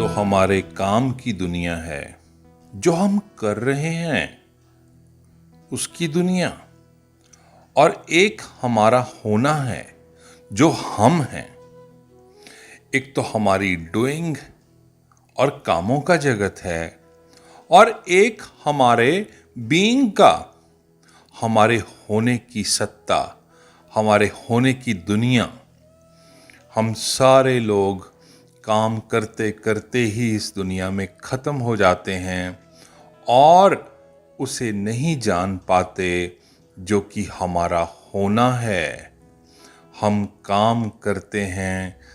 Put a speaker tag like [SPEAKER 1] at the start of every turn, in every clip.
[SPEAKER 1] तो हमारे काम की दुनिया है, जो हम कर रहे हैं उसकी दुनिया, और एक हमारा होना है जो हम हैं। एक तो हमारी डूइंग और कामों का जगत है, और एक हमारे बीइंग का, हमारे होने की सत्ता, हमारे होने की दुनिया। हम सारे लोग काम करते करते ही इस दुनिया में खत्म हो जाते हैं और उसे नहीं जान पाते जो कि हमारा होना है। हम काम करते हैं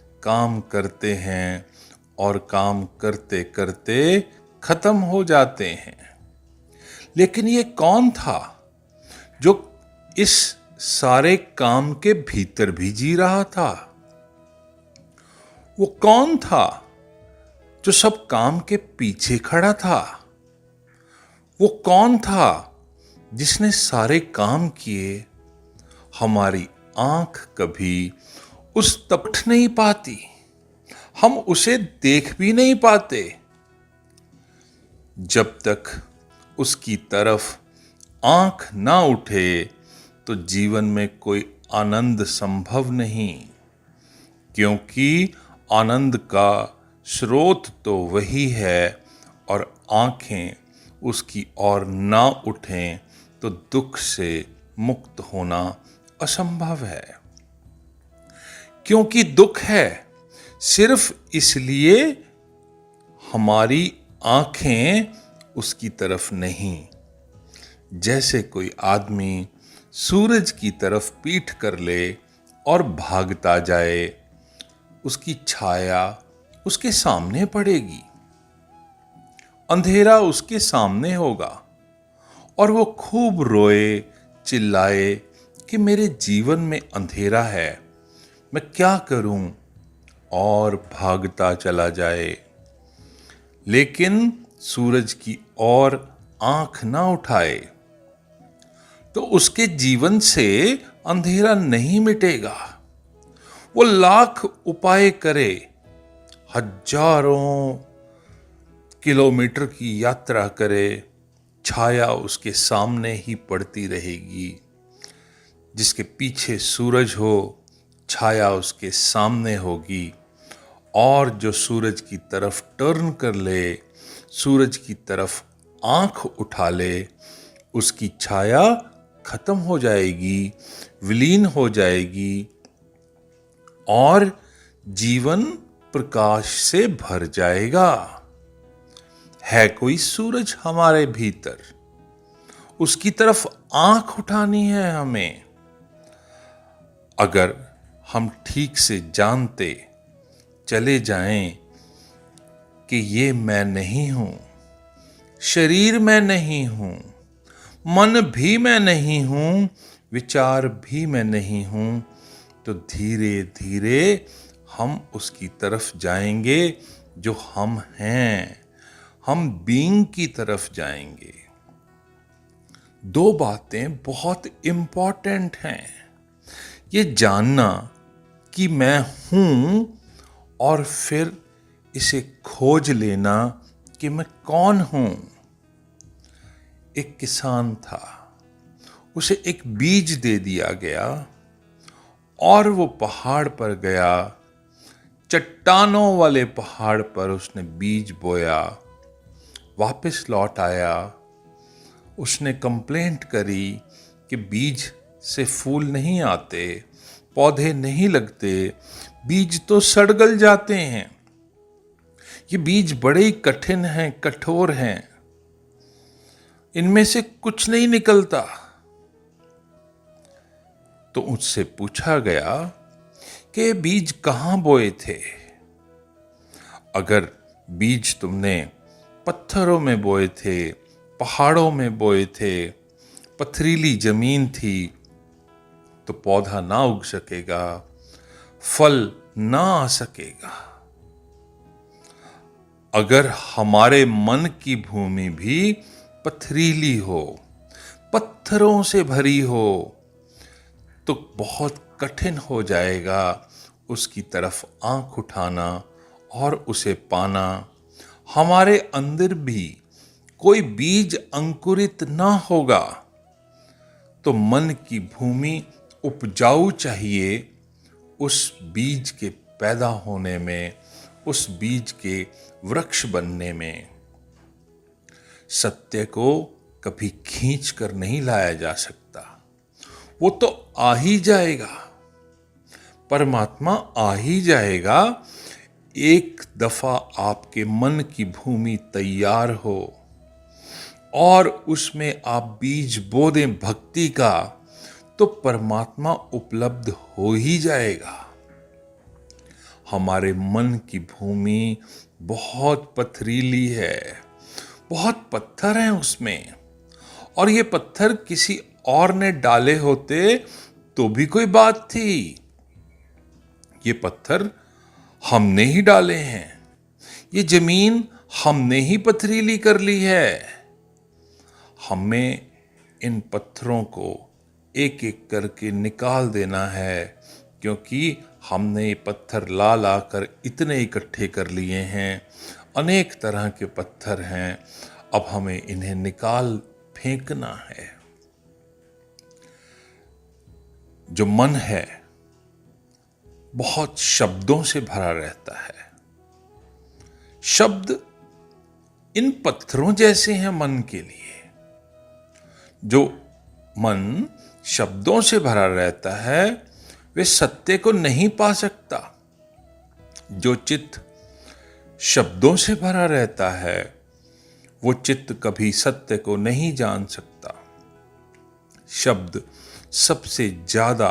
[SPEAKER 1] और काम करते करते खत्म हो जाते हैं। लेकिन ये कौन था जो इस सारे काम के भीतर भी जी रहा था? वो कौन था जो सब काम के पीछे खड़ा था? वो कौन था जिसने सारे काम किए? हमारी आंख कभी उस तक नहीं पाती, हम उसे देख भी नहीं पाते जब तक उसकी तरफ आंख ना उठे। तो जीवन में कोई आनंद संभव नहीं, क्योंकि आनंद का स्रोत तो वही है, और आंखें उसकी ओर ना उठें तो दुख से मुक्त होना असंभव है। क्योंकि दुख है सिर्फ इसलिए हमारी आंखें उसकी तरफ नहीं। जैसे कोई आदमी सूरज की तरफ पीठ कर ले और भागता जाए, उसकी छाया उसके सामने पड़ेगी, अंधेरा उसके सामने होगा, और वो खूब रोए चिल्लाए कि मेरे जीवन में अंधेरा है, मैं क्या करूं, और भागता चला जाए। लेकिन सूरज की ओर आंख ना उठाए तो उसके जीवन से अंधेरा नहीं मिटेगा। वो लाख उपाय करे, हजारों किलोमीटर की यात्रा करे, छाया उसके सामने ही पड़ती रहेगी। जिसके पीछे सूरज हो, छाया उसके सामने होगी, और जो सूरज की तरफ टर्न कर ले, सूरज की तरफ आंख उठा ले, उसकी छाया खत्म हो जाएगी, विलीन हो जाएगी, और जीवन प्रकाश से भर जाएगा। है कोई सूरज हमारे भीतर, उसकी तरफ आंख उठानी है हमें। अगर हम ठीक से जानते चले जाएं कि ये मैं नहीं हूं, शरीर मैं नहीं हूं, मन भी मैं नहीं हूं, विचार भी मैं नहीं हूं, तो धीरे धीरे हम उसकी तरफ जाएंगे जो हम हैं। हम बीइंग की तरफ जाएंगे। दो बातें बहुत इंपॉर्टेंट हैं। ये जानना कि मैं हूं, और फिर इसे खोज लेना कि मैं कौन हूं। एक किसान था, उसे एक बीज दे दिया गया, और वो पहाड़ पर गया, चट्टानों वाले पहाड़ पर उसने बीज बोया, वापस लौट आया। उसने कंप्लेंट करी कि बीज से फूल नहीं आते, पौधे नहीं लगते, बीज तो सड़ गल जाते हैं, ये बीज बड़े ही कठिन हैं, कठोर हैं, इनमें से कुछ नहीं निकलता। तो उससे पूछा गया कि बीज कहां बोए थे? अगर बीज तुमने पत्थरों में बोए थे, पहाड़ों में बोए थे, पथरीली जमीन थी, तो पौधा ना उग सकेगा, फल ना आ सकेगा। अगर हमारे मन की भूमि भी पथरीली हो, पत्थरों से भरी हो, तो बहुत कठिन हो जाएगा उसकी तरफ आंख उठाना और उसे पाना, हमारे अंदर भी कोई बीज अंकुरित ना होगा तो मन की भूमि उपजाऊ चाहिए उस बीज के पैदा होने में, उस बीज के वृक्ष बनने में। सत्य को कभी खींच कर नहीं लाया जा सकता, वो तो आ ही जाएगा, परमात्मा आ ही जाएगा। एक दफा आपके मन की भूमि तैयार हो और उसमें आप बीज बो दें भक्ति का, तो परमात्मा उपलब्ध हो ही जाएगा। हमारे मन की भूमि बहुत पथरीली है, बहुत पत्थर हैं उसमें, और ये पत्थर किसी और ने डाले होते तो भी कोई बात थी। ये पत्थर हमने ही डाले हैं, ये जमीन हमने ही पथरीली कर ली है। हमें इन पत्थरों को एक एक करके निकाल देना है, क्योंकि हमने ये पत्थर ला ला कर इतने इकट्ठे कर लिए हैं। अनेक तरह के पत्थर हैं, अब हमें इन्हें निकाल फेंकना है। जो मन है बहुत शब्दों से भरा रहता है। शब्द इन पत्थरों जैसे हैं मन के लिए। जो मन शब्दों से भरा रहता है वे सत्य को नहीं पा सकता। जो चित्त शब्दों से भरा रहता है वो चित्त कभी सत्य को नहीं जान सकता। शब्द सबसे ज्यादा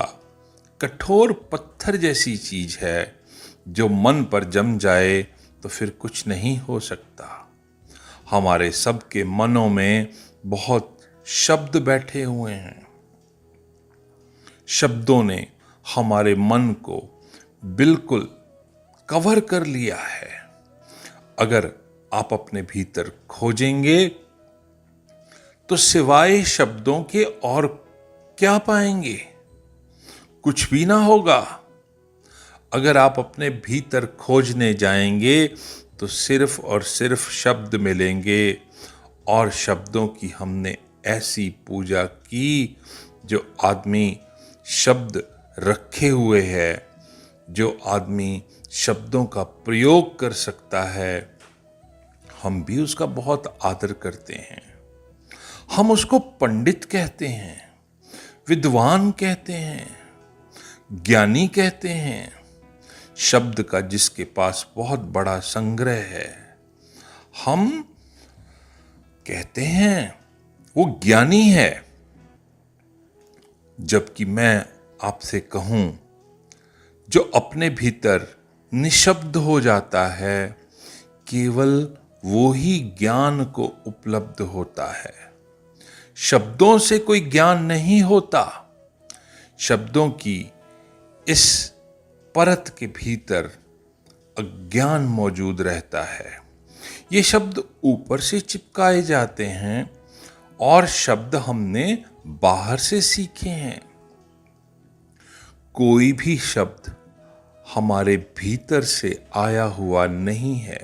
[SPEAKER 1] कठोर पत्थर जैसी चीज है, जो मन पर जम जाए तो फिर कुछ नहीं हो सकता। हमारे सबके मनों में बहुत शब्द बैठे हुए हैं। शब्दों ने हमारे मन को बिल्कुल कवर कर लिया है। अगर आप अपने भीतर खोजेंगे तो सिवाय शब्दों के और क्या पाएंगे? कुछ भी ना होगा। अगर आप अपने भीतर खोजने जाएंगे तो सिर्फ और सिर्फ शब्द मिलेंगे, और शब्दों की हमने ऐसी पूजा की, जो आदमी शब्द रखे हुए है, जो आदमी शब्दों का प्रयोग कर सकता है, हम भी उसका बहुत आदर करते हैं। हम उसको पंडित कहते हैं, विद्वान कहते हैं, ज्ञानी कहते हैं। शब्द का जिसके पास बहुत बड़ा संग्रह है, हम कहते हैं वो ज्ञानी है। जबकि मैं आपसे कहूं, जो अपने भीतर निशब्द हो जाता है, केवल वो ही ज्ञान को उपलब्ध होता है। शब्दों से कोई ज्ञान नहीं होता। शब्दों की इस परत के भीतर अज्ञान मौजूद रहता है। ये शब्द ऊपर से चिपकाए जाते हैं और शब्द हमने बाहर से सीखे हैं। कोई भी शब्द हमारे भीतर से आया हुआ नहीं है।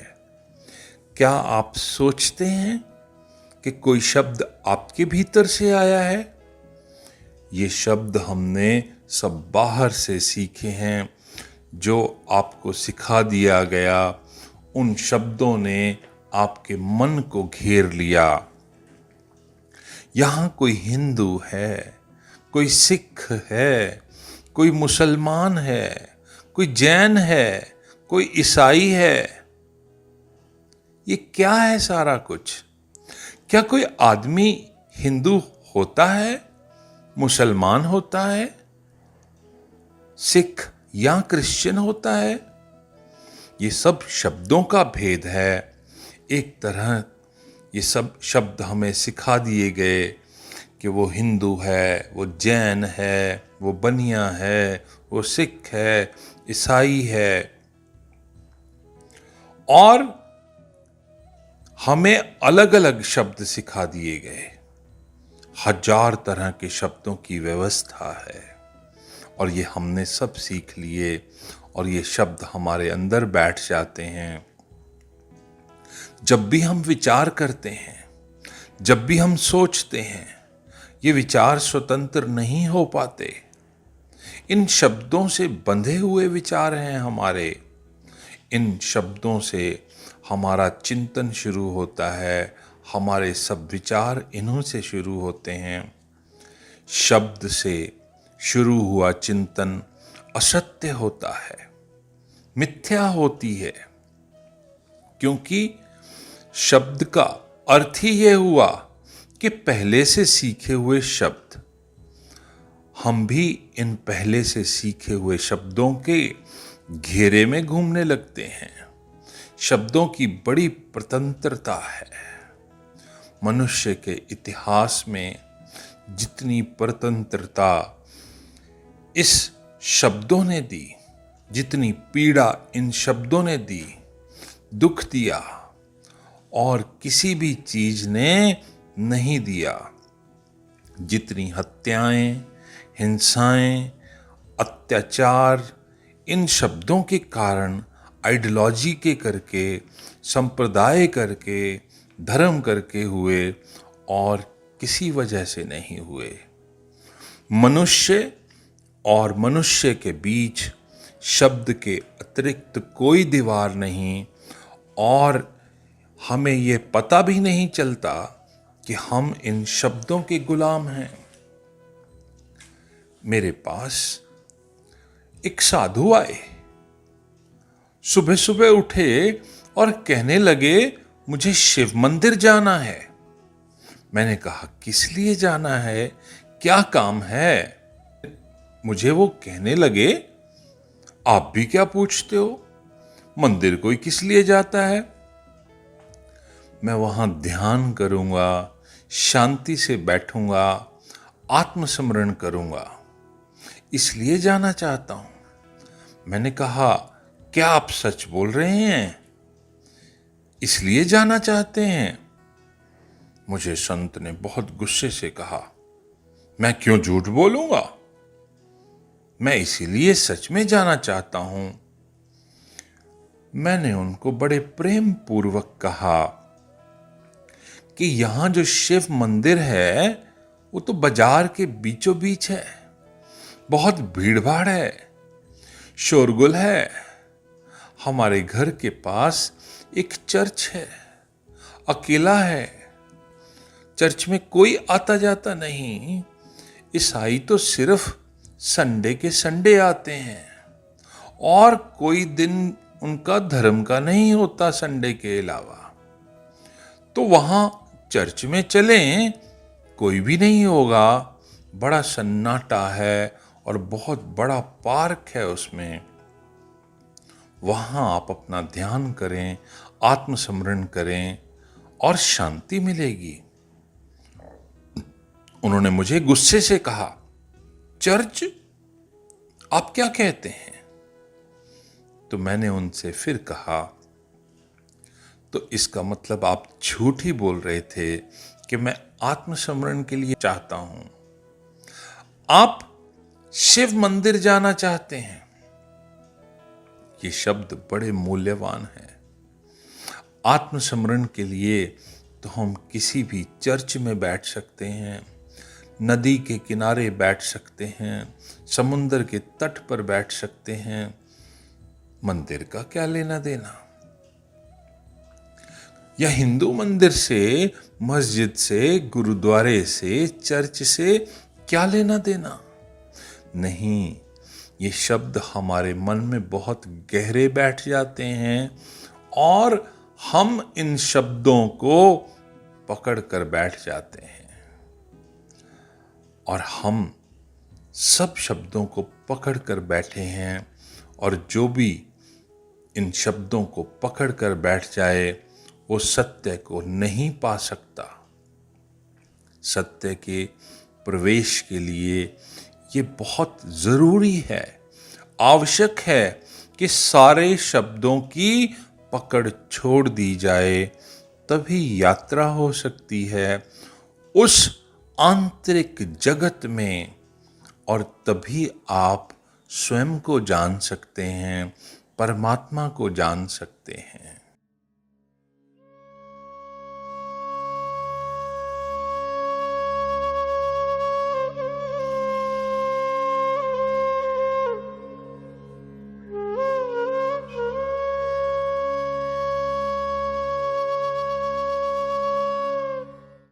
[SPEAKER 1] क्या आप सोचते हैं कि कोई शब्द आपके भीतर से आया है? ये शब्द हमने सब बाहर से सीखे हैं। जो आपको सिखा दिया गया, उन शब्दों ने आपके मन को घेर लिया। यहां कोई हिंदू है, कोई सिख है, कोई मुसलमान है, कोई जैन है, कोई ईसाई है। ये क्या है सारा कुछ? क्या कोई आदमी हिंदू होता है, मुसलमान होता है, सिख या क्रिश्चियन होता है? ये सब शब्दों का भेद है। एक तरह ये सब शब्द हमें सिखा दिए गए कि वो हिंदू है, वो जैन है, वो बनिया है, वो सिख है, ईसाई है, और हमें अलग अलग शब्द सिखा दिए गए। हजार तरह के शब्दों की व्यवस्था है, और ये हमने सब सीख लिए, और ये शब्द हमारे अंदर बैठ जाते हैं। जब भी हम विचार करते हैं, जब भी हम सोचते हैं, ये विचार स्वतंत्र नहीं हो पाते। इन शब्दों से बंधे हुए विचार हैं हमारे। इन शब्दों से हमारा चिंतन शुरू होता है, हमारे सब विचार इन्हीं से शुरू होते हैं। शब्द से शुरू हुआ चिंतन असत्य होता है, मिथ्या होती है, क्योंकि शब्द का अर्थ ही यह हुआ कि पहले से सीखे हुए शब्द, हम भी इन पहले से सीखे हुए शब्दों के घेरे में घूमने लगते हैं। शब्दों की बड़ी स्वतंत्रता है। मनुष्य के इतिहास में जितनी स्वतंत्रता इस शब्दों ने दी, जितनी पीड़ा इन शब्दों ने दी, दुख दिया, और किसी भी चीज ने नहीं दिया। जितनी हत्याएं, हिंसाएं, अत्याचार इन शब्दों के कारण आइडियोलॉजी के करके, संप्रदाय करके, धर्म करके हुए, और किसी वजह से नहीं हुए। मनुष्य और मनुष्य के बीच शब्द के अतिरिक्त कोई दीवार नहीं, और हमें ये पता भी नहीं चलता कि हम इन शब्दों के गुलाम हैं। मेरे पास एक साधु आए, सुबह सुबह उठे और कहने लगे मुझे शिव मंदिर जाना है। मैंने कहा किस लिए जाना है, क्या काम है? मुझे वो कहने लगे आप भी क्या पूछते हो, मंदिर कोई किस लिए जाता है? मैं वहां ध्यान करूंगा, शांति से बैठूंगा, आत्मस्मरण करूंगा, इसलिए जाना चाहता हूं। मैंने कहा क्या आप सच बोल रहे हैं, इसलिए जाना चाहते हैं? मुझे संत ने बहुत गुस्से से कहा मैं क्यों झूठ बोलूंगा, मैं इसीलिए सच में जाना चाहता हूं। मैंने उनको बड़े प्रेम पूर्वक कहा कि यहां जो शिव मंदिर है वो तो बाजार के बीचों बीच है, बहुत भीड़ भाड़ है, शोरगुल है। हमारे घर के पास एक चर्च है, अकेला है, चर्च में कोई आता जाता नहीं। ईसाई तो सिर्फ संडे के संडे आते हैं, और कोई दिन उनका धर्म का नहीं होता संडे के अलावा। तो वहां चर्च में चलें, कोई भी नहीं होगा, बड़ा सन्नाटा है और बहुत बड़ा पार्क है उसमें। वहां आप अपना ध्यान करें, आत्मस्मरण करें और शांति मिलेगी। उन्होंने मुझे गुस्से से कहा चर्च, आप क्या कहते हैं? तो मैंने उनसे फिर कहा तो इसका मतलब आप झूठ ही बोल रहे थे कि मैं आत्मस्मरण के लिए चाहता हूं। आप शिव मंदिर जाना चाहते हैं। ये शब्द बड़े मूल्यवान हैं। आत्मस्मरण के लिए तो हम किसी भी चर्च में बैठ सकते हैं, नदी के किनारे बैठ सकते हैं, समुद्र के तट पर बैठ सकते हैं। मंदिर का क्या लेना देना? या हिंदू मंदिर से, मस्जिद से, गुरुद्वारे से, चर्च से क्या लेना देना? नहीं, ये शब्द हमारे मन में बहुत गहरे बैठ जाते हैं और हम इन शब्दों को पकड़ कर बैठ जाते हैं, और हम सब शब्दों को पकड़ कर बैठे हैं, और जो भी इन शब्दों को पकड़ कर बैठ जाए वो सत्य को नहीं पा सकता। सत्य के प्रवेश के लिए ये बहुत जरूरी है, आवश्यक है कि सारे शब्दों की पकड़ छोड़ दी जाए, तभी यात्रा हो सकती है उस आंतरिक जगत में, और तभी आप स्वयं को जान सकते हैं, परमात्मा को जान सकते हैं।